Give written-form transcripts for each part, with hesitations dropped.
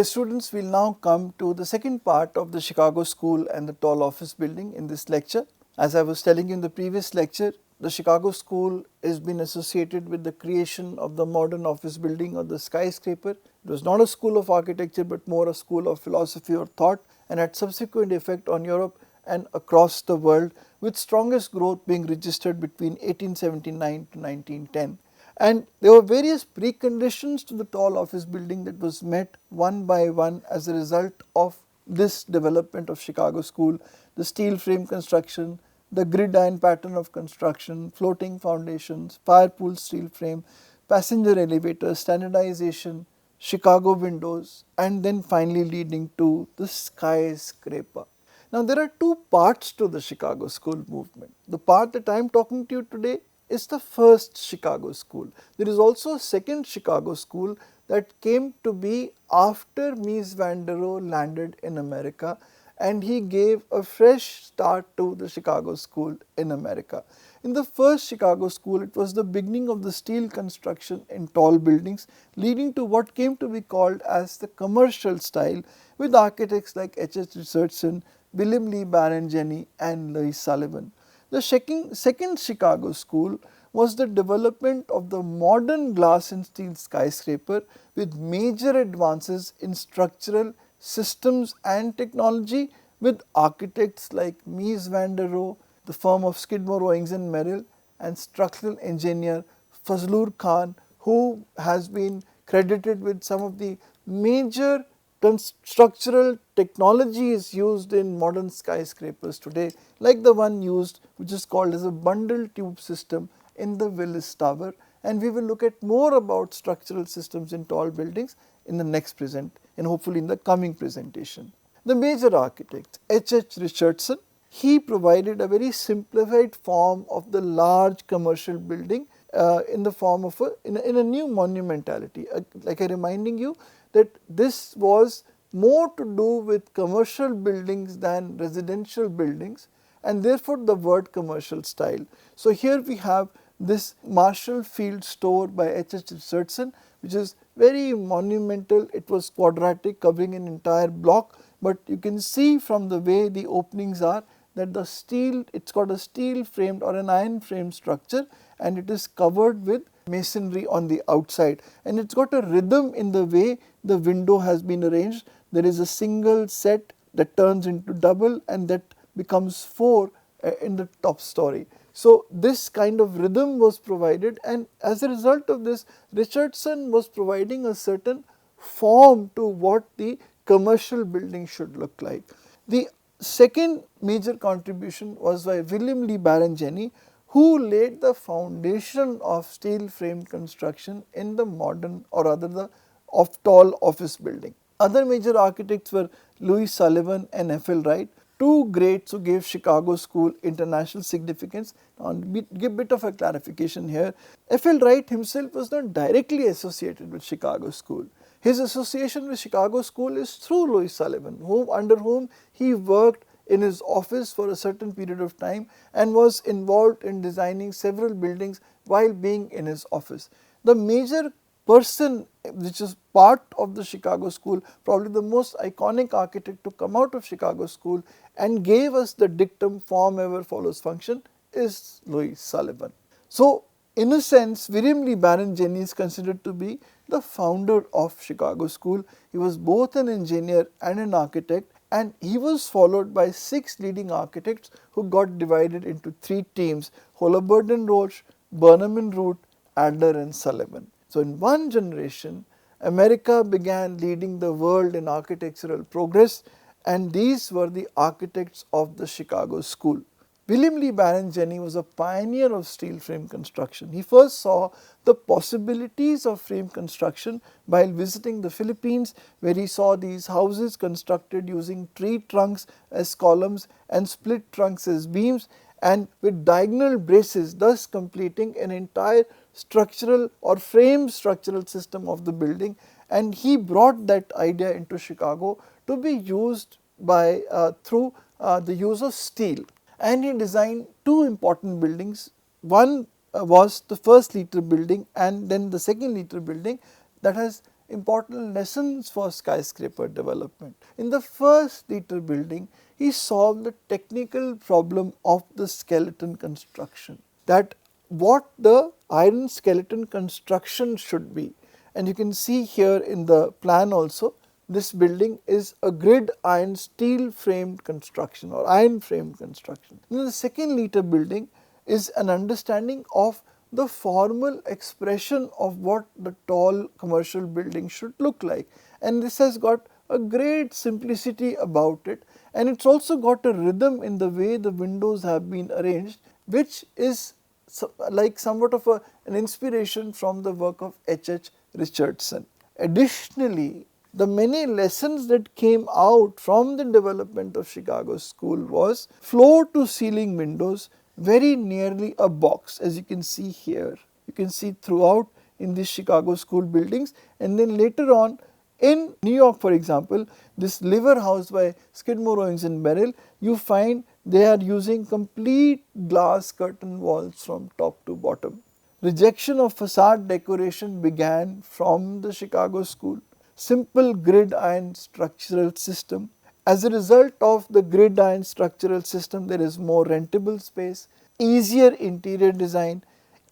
Dear students, we will now come to the second part of the Chicago School and the tall office building in this lecture. As I was telling you in the previous lecture, the Chicago School has been associated with the creation of the modern office building or the skyscraper. It was not a school of architecture but more a school of philosophy or thought, and had subsequent effect on Europe and across the world, with strongest growth being registered between 1879 to 1910. And there were various preconditions to the tall office building that was met one by one as a result of this development of Chicago School: the steel frame construction, the gridiron pattern of construction, floating foundations, firepool steel frame, passenger elevators, standardization, Chicago windows, and then finally leading to the skyscraper. Now there are two parts to the Chicago School movement. The part that I am talking to you today is the first Chicago School. There is also a second Chicago School that came to be after Mies van der Rohe landed in America, and he gave a fresh start to the Chicago School in America. In the first Chicago School, it was the beginning of the steel construction in tall buildings, leading to what came to be called as the commercial style, with architects like H.H. Richardson, William Lee Barron Jenney, and Louis Sullivan. The second Chicago School was the development of the modern glass and steel skyscraper, with major advances in structural systems and technology, with architects like Mies van der Rohe, the firm of Skidmore, Owings and Merrill, and structural engineer Fazlur Khan, who has been credited with some of the major structural technologies used in modern skyscrapers today, like the one used which is called as a bundle tube system in the Willis Tower, and we will look at more about structural systems in tall buildings in the next and hopefully in the coming presentation. The major architect H.H. Richardson, he provided a very simplified form of the large commercial building in the form of in a new monumentality. Like I reminding you that this was more to do with commercial buildings than residential buildings, and therefore the word commercial style. So here we have this Marshall Field store by H.H. Richardson, which is very monumental. It was quadratic, covering an entire block, but you can see from the way the openings are that the steel, it's got a steel framed or an iron framed structure, and it is covered with masonry on the outside, and it's got a rhythm in the way the window has been arranged. There is a single set that turns into double, and that becomes 4 in the top story. So this kind of rhythm was provided, and as a result of this, Richardson was providing a certain form to what the commercial building should look like. The second major contribution was by William Lee Barron Jenney, who laid the foundation of steel frame construction in the modern, or rather the tall office building. Other major architects were Louis Sullivan and F.L. Wright, two greats who gave Chicago School international significance. Now, give a bit of a clarification here. F.L. Wright himself was not directly associated with Chicago School. His association with Chicago School is through Louis Sullivan, under whom he worked in his office for a certain period of time and was involved in designing several buildings while being in his office. The major person which is part of the Chicago School, probably the most iconic architect to come out of Chicago School and gave us the dictum form ever follows function, is Louis Sullivan. So in a sense, William Lee Barron Jenney is considered to be the founder of Chicago School. He was both an engineer and an architect, and he was followed by 6 leading architects who got divided into 3 teams: Holabird and Roche, Burnham and Root, Adler and Sullivan. So in one generation, America began leading the world in architectural progress, and these were the architects of the Chicago School. William Lee Barron Jenney was a pioneer of steel frame construction. He first saw the possibilities of frame construction while visiting the Philippines, where he saw these houses constructed using tree trunks as columns and split trunks as beams, and with diagonal braces, thus completing an entire structural or frame structural system of the building. And he brought that idea into Chicago to be used by through the use of steel. And he designed 2 important buildings. One was the first liter building, and then the second liter building that has important lessons for skyscraper development. In the first liter building, he solved the technical problem of the skeleton construction, that what the iron skeleton construction should be. And you can see here in the plan also, this building is a grid iron steel framed construction or iron framed construction. In the second liter building is an understanding of the formal expression of what the tall commercial building should look like, and this has got a great simplicity about it, and it's also got a rhythm in the way the windows have been arranged, which is like somewhat of an inspiration from the work of H.H. Richardson. Additionally, the many lessons that came out from the development of Chicago School was floor to ceiling windows very nearly a box, as you can see here. You can see throughout in these Chicago School buildings, and then later on in New York, for example, this Liver House by Skidmore, Owings and Merrill, you find they are using complete glass curtain walls from top to bottom. Rejection of facade decoration began from the Chicago School. Simple grid iron structural system. As a result of the grid iron structural system, there is more rentable space, easier interior design,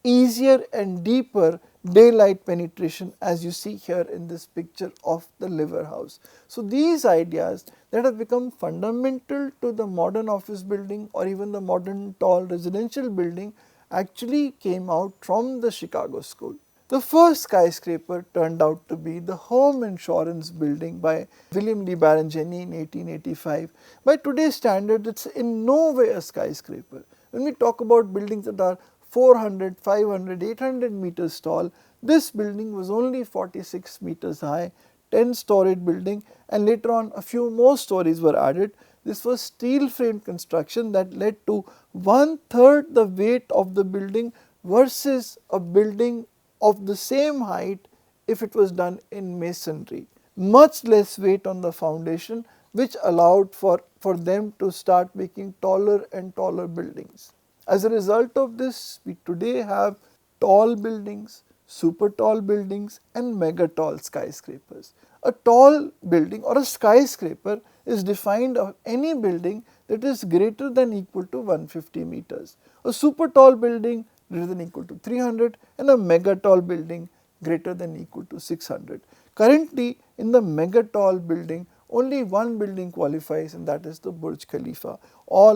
easier and deeper daylight penetration, as you see here in this picture of the Liver House. So these ideas that have become fundamental to the modern office building or even the modern tall residential building actually came out from the Chicago School. The first skyscraper turned out to be the home insurance building by William Lee Baron Jenney in 1885. By today's standards, it's in no way a skyscraper. When we talk about buildings that are 400, 500, 800 meters tall, this building was only 46 meters high, 10-storied building, and later on a few more stories were added. This was steel frame construction that led to 1/3 the weight of the building versus a building of the same height if it was done in masonry. Much less weight on the foundation, which allowed for them to start making taller and taller buildings. As a result of this, we today have tall buildings, super tall buildings and mega tall skyscrapers. A tall building or a skyscraper is defined of any building that is greater than equal to 150 meters. A super tall building greater than equal to 300 and a mega tall building greater than equal to 600. Currently in the mega tall building only one building qualifies, and that is the Burj Khalifa.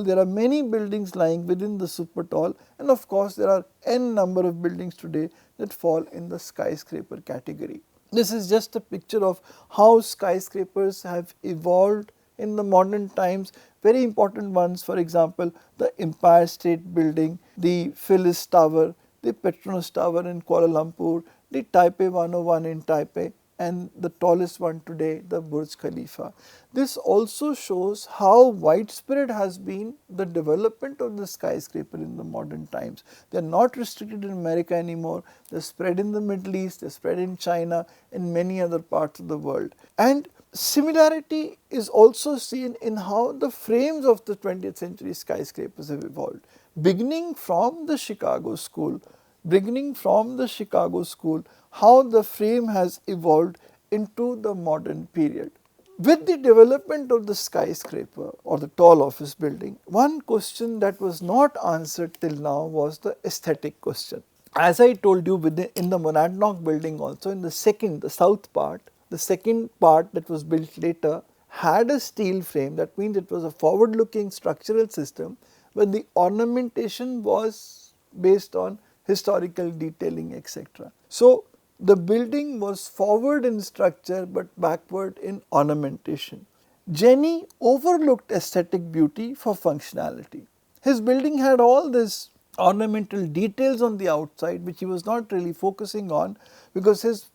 There are many buildings lying within the super tall, and of course there are n number of buildings today that fall in the skyscraper category. This is just a picture of how skyscrapers have evolved in the modern times. Very important ones, for example, the Empire State Building, the Phyllis Tower, the Petronas Tower in Kuala Lumpur, the Taipei 101 in Taipei, and the tallest one today, the Burj Khalifa. This also shows how widespread has been the development of the skyscraper in the modern times. They are not restricted in America anymore, they are spread in the Middle East, they are spread in China and many other parts of the world. And similarity is also seen in how the frames of the 20th century skyscrapers have evolved. Beginning from the Chicago School, how the frame has evolved into the modern period. With the development of the skyscraper or the tall office building, one question that was not answered till now was the aesthetic question. As I told you, in the Monadnock building also, in the south part, the second part that was built later had a steel frame. That means it was a forward looking structural system, but the ornamentation was based on historical detailing, etc. So the building was forward in structure but backward in ornamentation. Jenney overlooked aesthetic beauty for functionality. His building had all these ornamental details on the outside which he was not really focusing on, because his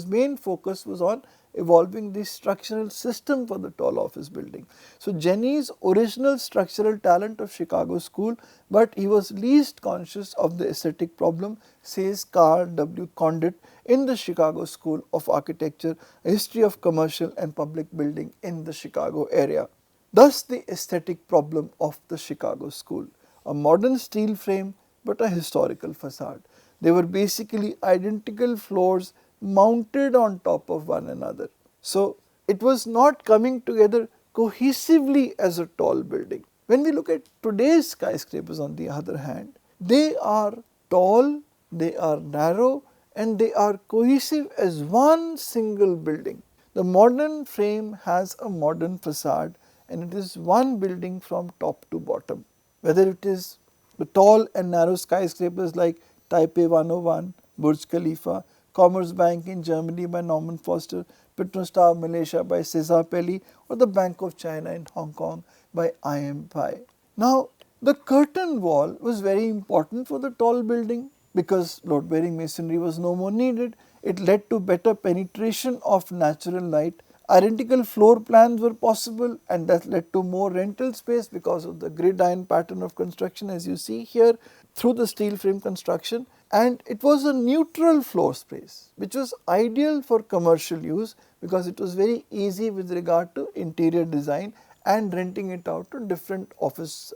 main focus was on evolving the structural system for the tall office building. So Jenney's original structural talent of Chicago School, but he was least conscious of the aesthetic problem, says Carl W. Condit in the Chicago School of Architecture, A History of Commercial and Public Building in the Chicago area. Thus the aesthetic problem of the Chicago School, a modern steel frame but a historical facade. They were basically identical floors mounted on top of one another. So it was not coming together cohesively as a tall building. When we look at today's skyscrapers, on the other hand, they are tall, they are narrow, and they are cohesive as one single building. The modern frame has a modern facade, and it is one building from top to bottom. Whether it is the tall and narrow skyscrapers like Taipei 101, Burj Khalifa, Commerce Bank in Germany by Norman Foster, Petronas Tower Malaysia by Cesar Pelli, or the Bank of China in Hong Kong by I.M. Pai. Now, the curtain wall was very important for the tall building because load bearing masonry was no more needed. It led to better penetration of natural light. Identical floor plans were possible, and that led to more rental space because of the gridiron pattern of construction, as you see here, through the steel frame construction. And it was a neutral floor space which was ideal for commercial use because it was very easy with regard to interior design and renting it out to different offices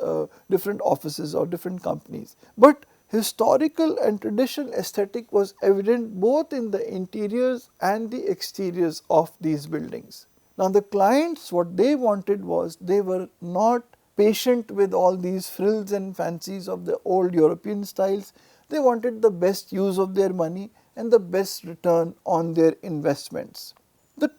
or different companies. But historical and traditional aesthetic was evident both in the interiors and the exteriors of these buildings. Now the clients, what they wanted was, they were not patient with all these frills and fancies of the old European styles. They wanted the best use of their money and the best return on their investments. The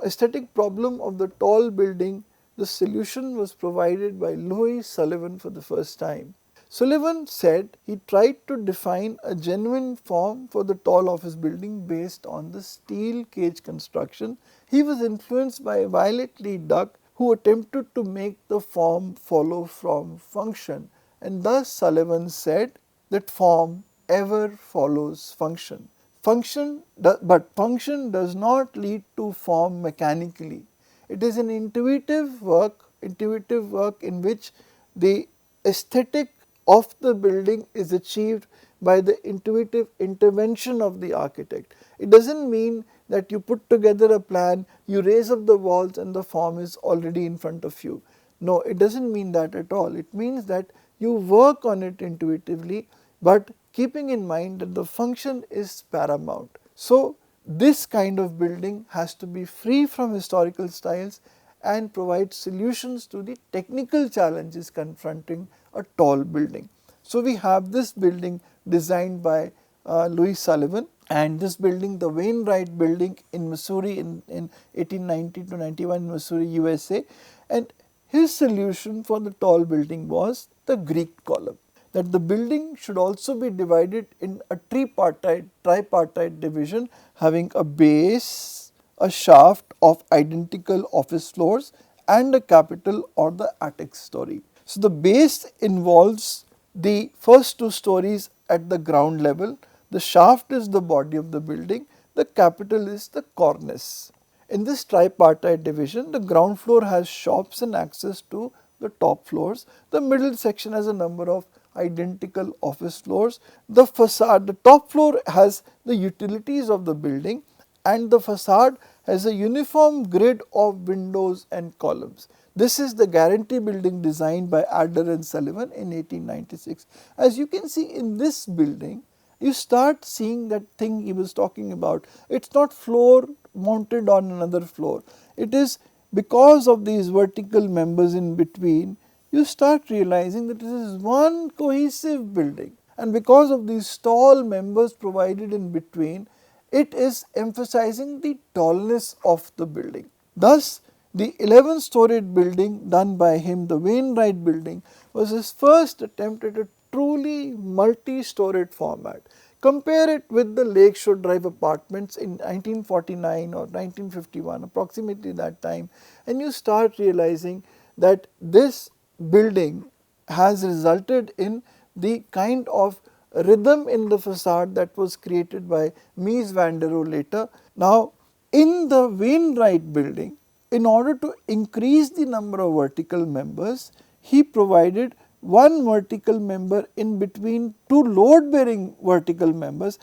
aesthetic problem of the tall building, the solution was provided by Louis Sullivan for the first time. Sullivan said he tried to define a genuine form for the tall office building based on the steel cage construction. He was influenced by Violet Lee Duck, who attempted to make the form follow from function, and thus Sullivan said that form ever follows function. But function does not lead to form mechanically. It is an intuitive work in which the aesthetic of the building is achieved by the intuitive intervention of the architect. It does not mean that you put together a plan, you raise up the walls and the form is already in front of you. No, it does not mean that at all. It means that you work on it intuitively, but keeping in mind that the function is paramount. So this kind of building has to be free from historical styles and provide solutions to the technical challenges confronting a tall building. So we have this building designed by Louis Sullivan, and this building, the Wainwright Building in Missouri in 1890 to 91 in Missouri, USA, and his solution for the tall building was the Greek column, that the building should also be divided in a tripartite division having a base, a shaft of identical office floors, and a capital or the attic story. So the base involves the first two stories at the ground level, the shaft is the body of the building, the capital is the cornice. In this tripartite division, the ground floor has shops and access to the top floors, the middle section has a number of identical office floors, the facade, the top floor has the utilities of the building, and the facade has a uniform grid of windows and columns. This is the Guaranty Building designed by Adler and Sullivan in 1896. As you can see in this building, you start seeing that thing he was talking about. It is not floor mounted on another floor. It is because of these vertical members in between, you start realizing that this is one cohesive building, and because of these tall members provided in between, it is emphasizing the tallness of the building. Thus, the 11-storied building done by him, the Wainwright Building, was his first attempt at a truly multi-storied format. Compare it with the Lakeshore Drive apartments in 1949 or 1951, approximately that time, and you start realizing that this building has resulted in the kind of rhythm in the facade that was created by Mies van der Rohe later. Now, in the Wainwright Building, in order to increase the number of vertical members, he provided one vertical member in between two load bearing vertical members.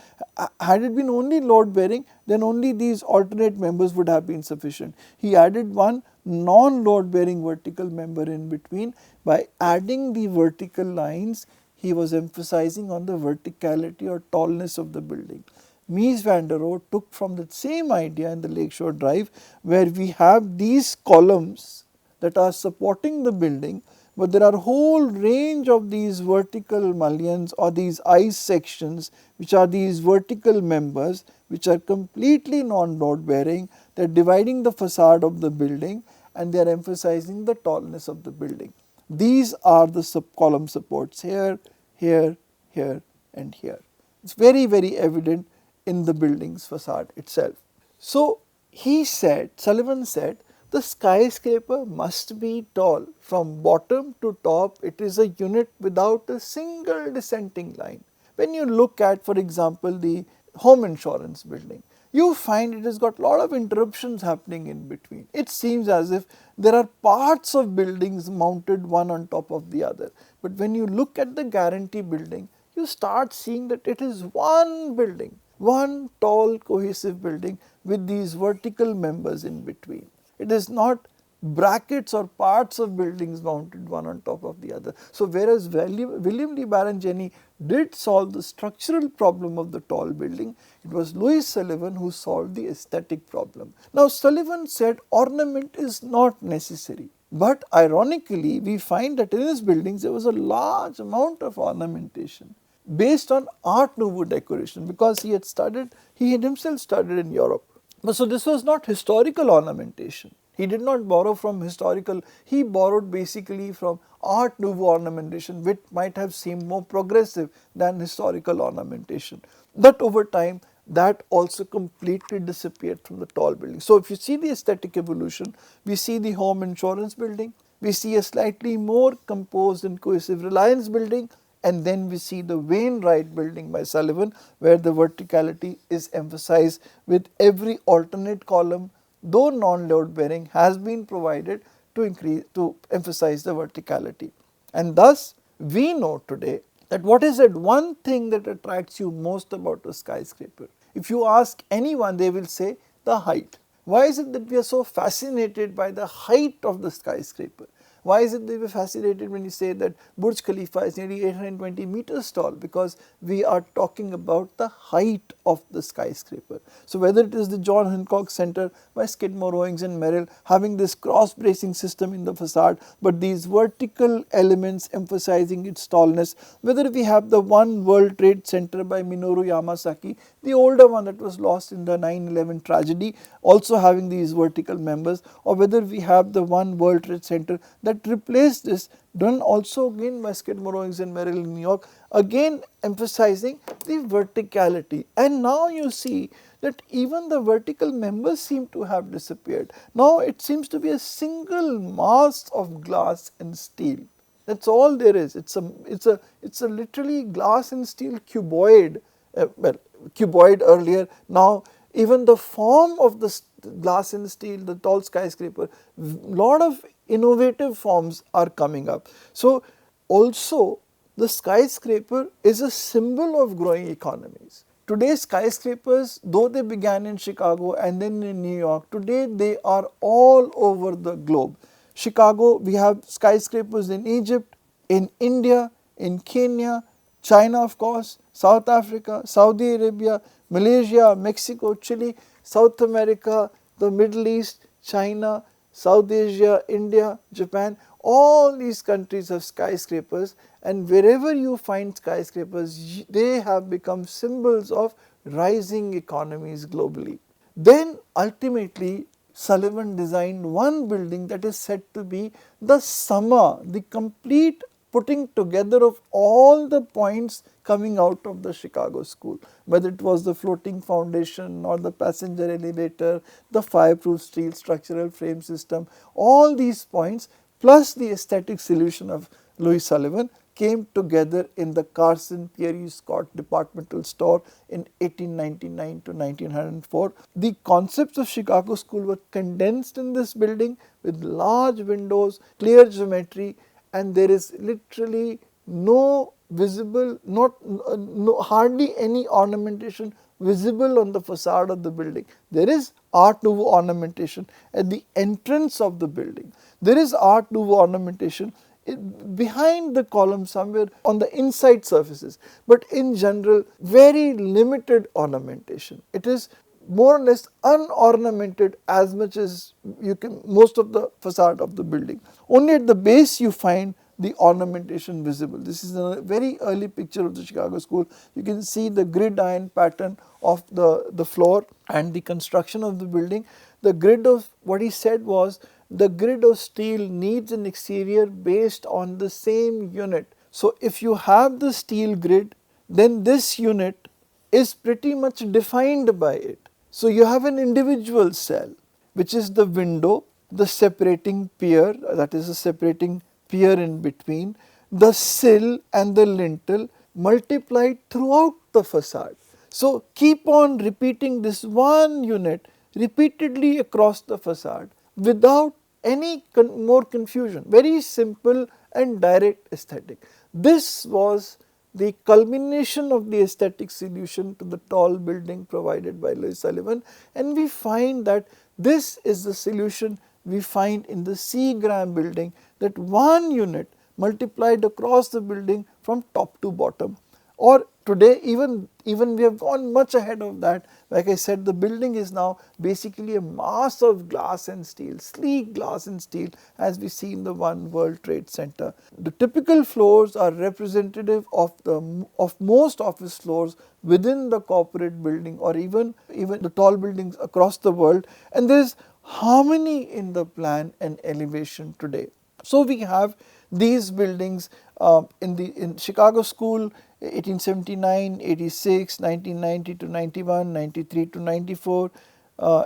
Had it been only load bearing, then only these alternate members would have been sufficient. He added one non load bearing vertical member in between. By adding the vertical lines, he was emphasizing on the verticality or tallness of the building. Mies van der Rohe took from the same idea in the Lakeshore Drive, where we have these columns that are supporting the building, but there are a whole range of these vertical mullions or these ice sections, which are these vertical members which are completely non-load bearing. They are dividing the facade of the building and they are emphasizing the tallness of the building. These are the column supports here, here, here and here. It is very, very evident in the building's facade itself. So he said, Sullivan said, the skyscraper must be tall from bottom to top. It is a unit without a single dissenting line. When you look at, for example, the home insurance building, you find it has got a lot of interruptions happening in between. It seems as if there are parts of buildings mounted one on top of the other. But when you look at the Guaranty building, you start seeing that it is one building, one tall cohesive building with these vertical members in between. It is not brackets or parts of buildings mounted one on top of the other. So whereas William D. Baron Jenney did solve the structural problem of the tall building, it was Louis Sullivan who solved the aesthetic problem. Now Sullivan said ornament is not necessary. But ironically, we find that in his buildings there was a large amount of ornamentation based on Art Nouveau decoration, because he had himself studied in Europe. So this was not historical ornamentation. He did not borrow from historical, he borrowed basically from Art Nouveau ornamentation, which might have seemed more progressive than historical ornamentation. But over time, that also completely disappeared from the tall building. So if you see the aesthetic evolution, we see the home insurance building, we see a slightly more composed and cohesive Reliance building, and then we see the Wainwright Building by Sullivan, where the verticality is emphasized with every alternate column, though non-load bearing, has been provided to emphasize the verticality. And thus we know today that what is that one thing that attracts you most about a skyscraper? If you ask anyone, they will say the height. Why is it that we are so fascinated by the height of the skyscraper? Why is it that we are fascinated when you say that Burj Khalifa is nearly 820 meters tall? Because we are talking about the height of the skyscraper. So whether it is the John Hancock Center by Skidmore, Owings and Merrill having this cross bracing system in the facade, but these vertical elements emphasizing its tallness, whether we have the One World Trade Center by Minoru Yamasaki, the older one that was lost in the 9/11 tragedy, also having these vertical members, or whether we have the One World Trade Center that replaced this, done also again by Skidmore, Owings and Merrill in New York, again emphasizing the verticality. And now you see that even the vertical members seem to have disappeared. Now it seems to be a single mass of glass and steel. That's all there is. It's a literally glass and steel cuboid. Cuboid earlier. Now even the form of the glass and steel, the tall skyscraper, lot of innovative forms are coming up. So also the skyscraper is a symbol of growing economies. Today skyscrapers, though they began in Chicago and then in New York, today they are all over the globe. Chicago, we have skyscrapers in Egypt, in India, in Kenya, China of course, South Africa, Saudi Arabia, Malaysia, Mexico, Chile, South America, the Middle East, China, South Asia, India, Japan, all these countries have skyscrapers, and wherever you find skyscrapers, they have become symbols of rising economies globally. Then ultimately Sullivan designed one building that is said to be the summa, the complete putting together of all the points coming out of the Chicago school, whether it was the floating foundation or the passenger elevator, the fireproof steel structural frame system, all these points plus the aesthetic solution of Louis Sullivan came together in the Carson Pirie Scott departmental store in 1899 to 1904. The concepts of Chicago school were condensed in this building with large windows, clear geometry, and there is literally no visible, hardly any ornamentation visible on the facade of the building. There is Art Nouveau ornamentation at the entrance of the building. There is Art Nouveau ornamentation behind the column somewhere on the inside surfaces, but in general very limited ornamentation. It is more or less unornamented as much as you can, most of the facade of the building. Only at the base you find the ornamentation visible. This is a very early picture of the Chicago School. You can see the gridiron pattern of the floor and the construction of the building. The grid of, what he said was, the grid of steel needs an exterior based on the same unit. So if you have the steel grid, then this unit is pretty much defined by it. So you have an individual cell, which is the window, the separating pier, that is a separating pier in between, the sill and the lintel multiplied throughout the facade. So keep on repeating this one unit repeatedly across the facade without any more confusion. Very simple and direct aesthetic. This was the culmination of the aesthetic solution to the tall building provided by Louis Sullivan, and we find that this is the solution we find in the C. Graham building, that one unit multiplied across the building from top to bottom. Or today even we have gone much ahead of that. Like I said, the building is now basically a mass of glass and steel, sleek glass and steel, as we see in the One World Trade Center. The typical floors are representative of most office floors within the corporate building, or even the tall buildings across the world, and there is harmony in the plan and elevation today. So we have these buildings in Chicago School, 1879, 86, 1990 to 91, 93 to 94,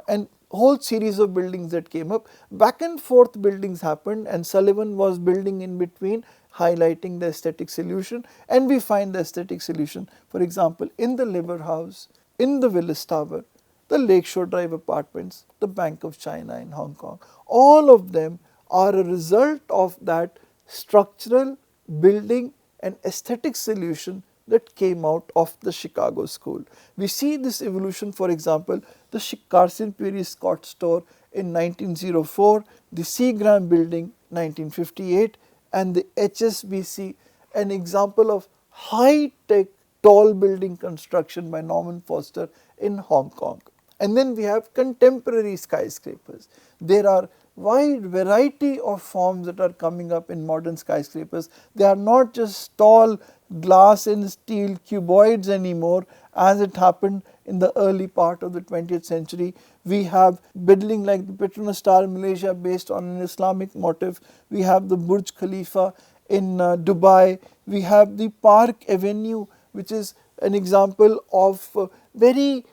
and whole series of buildings that came up. Back and forth buildings happened, and Sullivan was building in between, highlighting the aesthetic solution, and we find the aesthetic solution, for example, in the Liver House, in the Willis Tower, the Lakeshore Drive apartments, the Bank of China in Hong Kong. All of them are a result of that structural, building and aesthetic solution that came out of the Chicago School. We see this evolution, for example, the Carson Pirie Scott store in 1904, the C. Graham building 1958, and the HSBC, an example of high-tech tall building construction by Norman Foster in Hong Kong. And then we have contemporary skyscrapers. There are wide variety of forms that are coming up in modern skyscrapers. They are not just tall glass and steel cuboids anymore, as it happened in the early part of the 20th century. We have building like the Petronas Tower in Malaysia based on an Islamic motif. We have the Burj Khalifa in Dubai. We have the Park Avenue, which is an example of very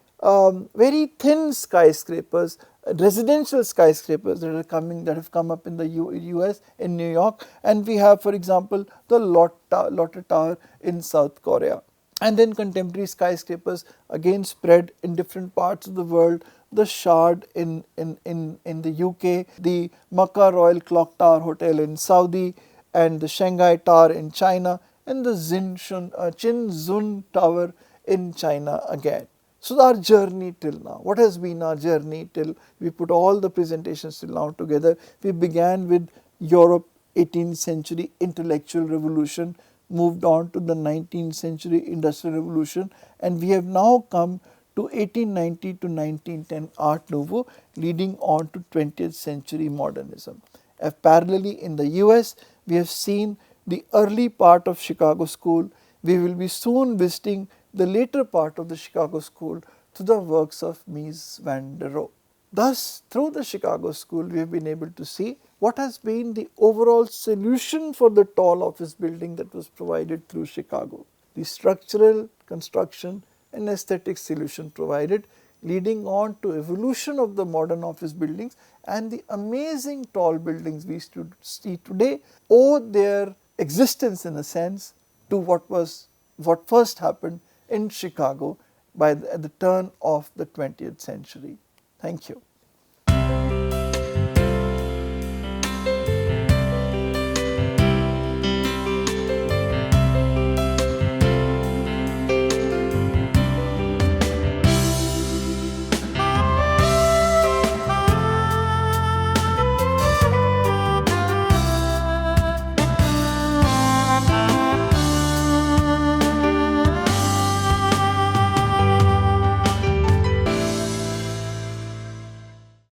thin skyscrapers, residential skyscrapers that have come up in the US, in New York, and we have, for example, the Lotte Tower in South Korea. And then contemporary skyscrapers again spread in different parts of the world, the Shard in the UK, the Makkah Royal Clock Tower Hotel in Saudi, and the Shanghai Tower in China, and the Qinzhou Tower in China again. So our journey till now, what has been our journey till we put all the presentations till now together? We began with Europe, 18th century intellectual revolution, moved on to the 19th century industrial revolution, and we have now come to 1890 to 1910 Art Nouveau, leading on to 20th century modernism. Parallelly in the US, we have seen the early part of Chicago School. We will be soon visiting the later part of the Chicago School through the works of Mies van der Rohe. Thus, through the Chicago School, we have been able to see what has been the overall solution for the tall office building that was provided through Chicago. The structural, construction and aesthetic solution provided, leading on to evolution of the modern office buildings, and the amazing tall buildings we see today owe their existence in a sense to what first happened in Chicago at the turn of the 20th century. Thank you.